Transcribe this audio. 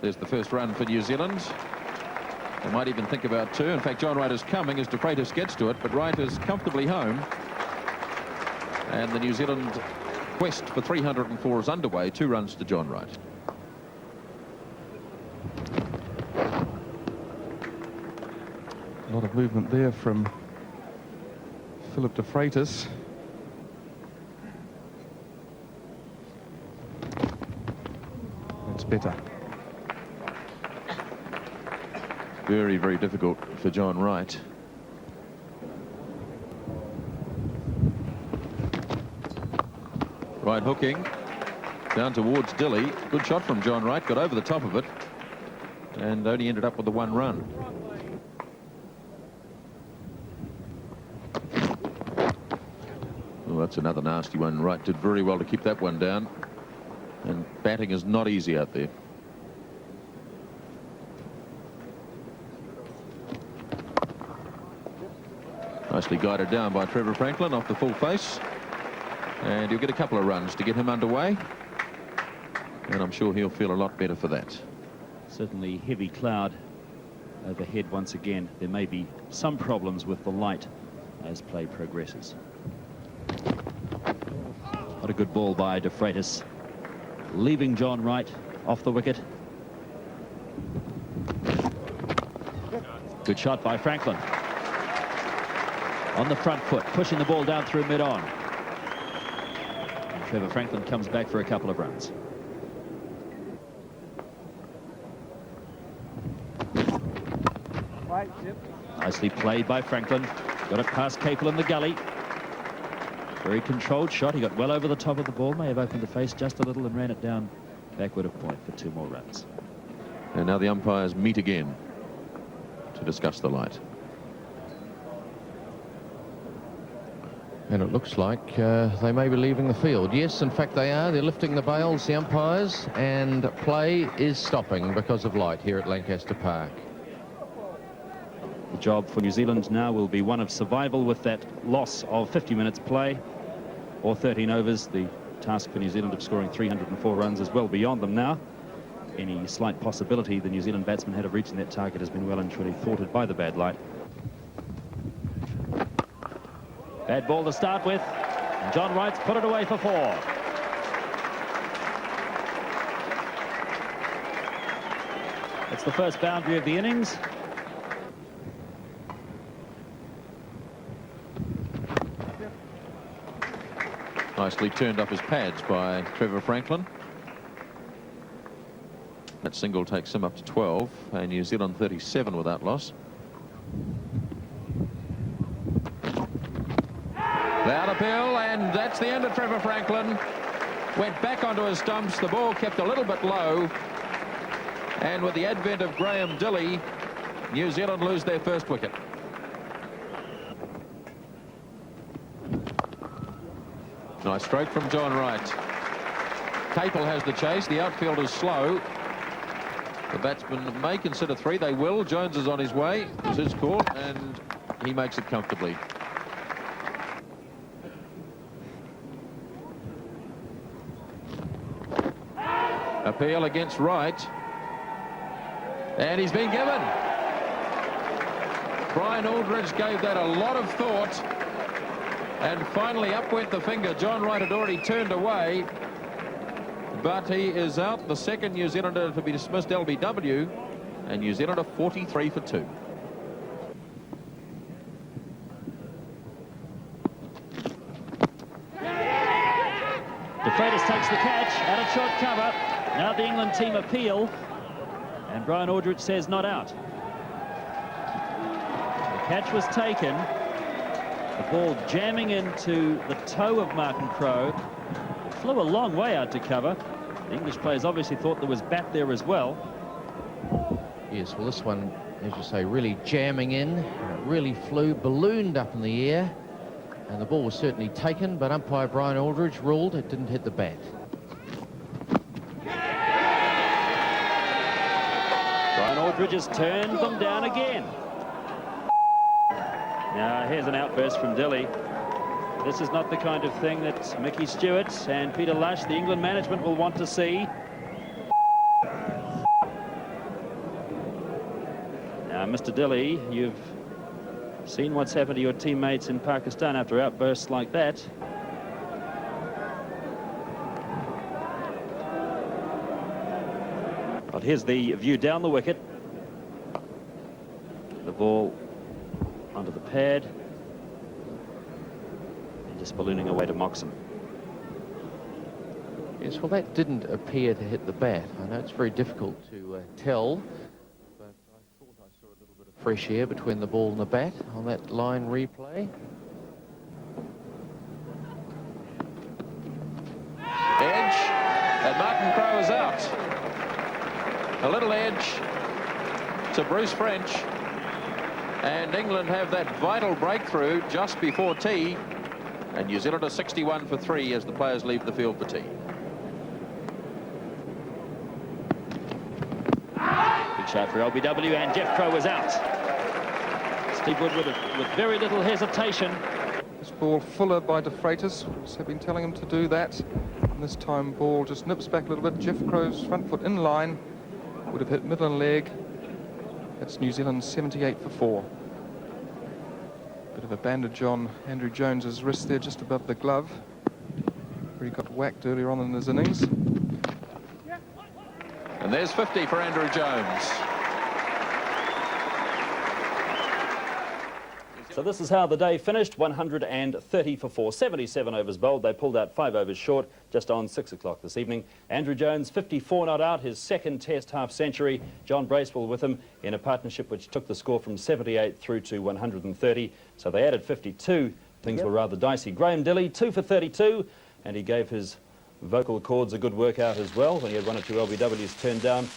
There's the first run for New Zealand. They might even think about two. In fact, John Wright is coming as De Freitas gets to it, but Wright is comfortably home. And the New Zealand quest for 304 is underway. 2 runs to John Wright. A lot of movement there from Philip De Freitas. That's better. Very, very difficult for John Wright. Wright hooking down towards Dilly. Good shot from John Wright. Got over the top of it and only ended up with the 1 run. Oh, that's another nasty one. Wright did very well to keep that one down. And batting is not easy out there. Nicely guided down by Trevor Franklin off the full face. And he'll get a couple of runs to get him underway. And I'm sure he'll feel a lot better for that. Certainly heavy cloud overhead once again. There may be some problems with the light as play progresses. What a good ball by De Freitas, leaving John Wright off the wicket. Good shot by Franklin. On the front foot, pushing the ball down through mid-on. And Trevor Franklin comes back for a couple of runs. Nicely played by Franklin. Got it past Capel in the gully. Very controlled shot. He got well over the top of the ball. May have opened the face just a little and ran it down backward of point for 2 more runs. And now the umpires meet again to discuss the light. And it looks like they may be leaving the field. Yes, in fact they are. They're lifting the bails, the umpires, and play is stopping because of light here at Lancaster Park. The job for New Zealand now will be one of survival with that loss of 50 minutes play or 13 overs. The task for New Zealand of scoring 304 runs is well beyond them now. Any slight possibility the New Zealand batsmen had of reaching that target has been well and truly thwarted by the bad light. Bad ball to start with, and John Wright's put it away for 4. It's the first boundary of the innings. Nicely turned up his pads by Trevor Franklin. That single takes him up to 12, and New Zealand 37 without loss. Loud appeal, and that's the end of Trevor Franklin. Went back onto his stumps. The ball kept a little bit low. And with the advent of Graham Dilly, New Zealand lose their first wicket. Nice stroke from John Wright. Capel has the chase. The outfield is slow. The batsman may consider 3. They will. Jones is on his way. It's his call, and he makes it comfortably. Appeal against Wright, and he's been given. Brian Aldridge gave that a lot of thought, and finally up went the finger. John Wright had already turned away, but he is out. The second New Zealander to be dismissed, LBW, and New Zealand are 43 for 2. De Freitas takes the catch out of short cover. Now the England team appeal, and Brian Aldridge says not out. The catch was taken. The ball jamming into the toe of Martin Crowe. It flew a long way out to cover. The English players obviously thought there was bat there as well. Yes, well this one, as you say, really jamming in. It really flew, ballooned up in the air. And the ball was certainly taken, but umpire Brian Aldridge ruled it didn't hit the bat. Brian Aldridge has turned them down again. Now here's an outburst from Dilly. This is not the kind of thing that Mickey Stewart and Peter Lush, the England management, will want to see. Now, Mr. Dilly, you've seen what's happened to your teammates in Pakistan after outbursts like that. But here's the view down the wicket. The ball under the pad. And just ballooning away to Moxham. Yes, well, that didn't appear to hit the bat. I know it's very difficult to tell, but I thought I saw a little bit of fresh air between the ball and the bat on that line replay. Edge, and Martin Crowe is out. A little edge to Bruce French, and England have that vital breakthrough just before tea, and New Zealand are 61 for 3 as the players leave the field for tea. Big shot for LBW, and Jeff Crowe is out. Steve Woodward with very little hesitation. This ball Fuller by De Freitas. Have been telling him to do that. And this time ball just nips back a little bit. Jeff Crowe's front foot in line. Would have hit middle and leg. That's New Zealand 78 for 4. Bit of a bandage on Andrew Jones's wrist there, just above the glove, where he got whacked earlier on in his innings. And there's 50 for Andrew Jones. So this is how the day finished, 130 for 4, 77 overs bowled. They pulled out 5 overs short just on 6 o'clock this evening. Andrew Jones, 54 not out, his second test half century. John Bracewell with him in a partnership which took the score from 78 through to 130. So they added 52. Things were rather dicey. Graham Dilley, 2 for 32, and he gave his vocal cords a good workout as well when he had 1 or 2 LBWs turned down.